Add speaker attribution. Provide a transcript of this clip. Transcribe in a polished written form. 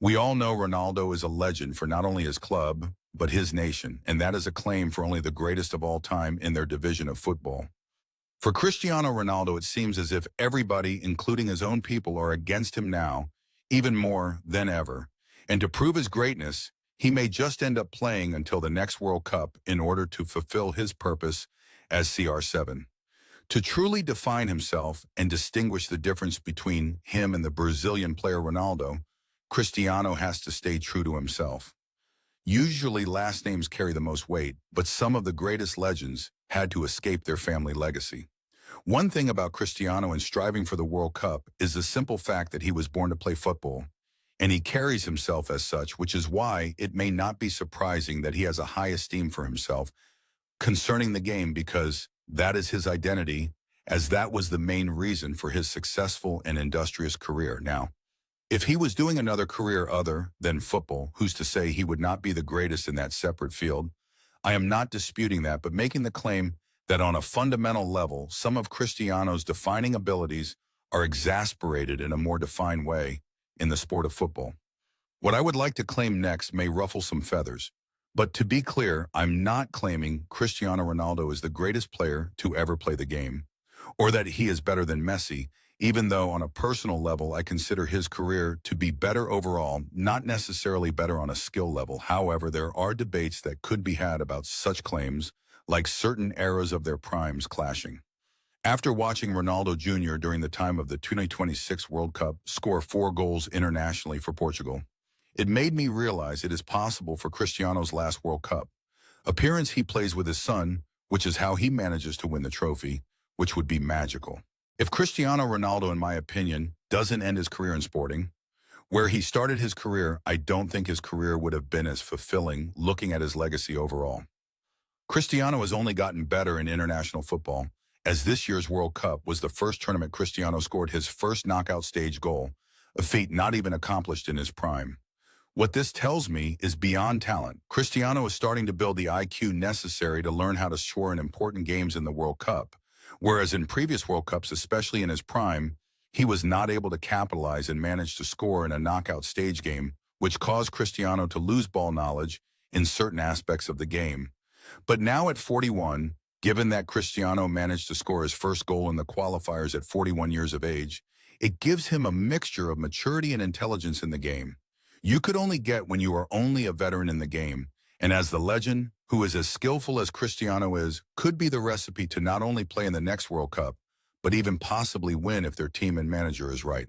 Speaker 1: We all know Ronaldo is a legend for not only his club, but his nation, and that is a claim for only the greatest of all time in their division of football. For Cristiano Ronaldo, it seems as if everybody, including his own people, are against him now, even more than ever. And to prove his greatness, he may just end up playing until the next World Cup in order to fulfill his purpose as CR7. To truly define himself and distinguish the difference between him and the Brazilian player Ronaldo, Cristiano has to stay true to himself. Usually last names carry the most weight, but some of the greatest legends had to escape their family legacy. One thing about Cristiano and striving for the World Cup is the simple fact that he was born to play football, and he carries himself as such, which is why it may not be surprising that he has a high esteem for himself concerning the game, because that is his identity, as that was the main reason for his successful and industrious career. Now, if he was doing another career other than football, who's to say he would not be the greatest in that separate field? I am not disputing that, but making the claim that on a fundamental level, some of Cristiano's defining abilities are exasperated in a more defined way in the sport of football. What I would like to claim next may ruffle some feathers, but to be clear, I'm not claiming Cristiano Ronaldo is the greatest player to ever play the game, or that he is better than Messi, even though on a personal level, I consider his career to be better overall, not necessarily better on a skill level. However, there are debates that could be had about such claims, like certain eras of their primes clashing. After watching Ronaldo Jr. during the time of the 2026 World Cup score 4 goals internationally for Portugal, it made me realize it is possible for Cristiano's last World Cup appearance he plays with his son, which is how he manages to win the trophy, which would be magical. If Cristiano Ronaldo, in my opinion, doesn't end his career in sporting, where he started his career, I don't think his career would have been as fulfilling looking at his legacy overall. Cristiano has only gotten better in international football, as this year's World Cup was the first tournament Cristiano scored his first knockout stage goal, a feat not even accomplished in his prime. What this tells me is beyond talent, Cristiano is starting to build the IQ necessary to learn how to score in important games in the World Cup, whereas in previous World Cups, especially in his prime, he was not able to capitalize and manage to score in a knockout stage game, which caused Cristiano to lose ball knowledge in certain aspects of the game. But now at 41, given that Cristiano managed to score his first goal in the qualifiers at 41 years of age, it gives him a mixture of maturity and intelligence in the game you could only get when you are only a veteran in the game, and as the legend, who is as skillful as Cristiano is, could be the recipe to not only play in the next World Cup, but even possibly win if their team and manager is right.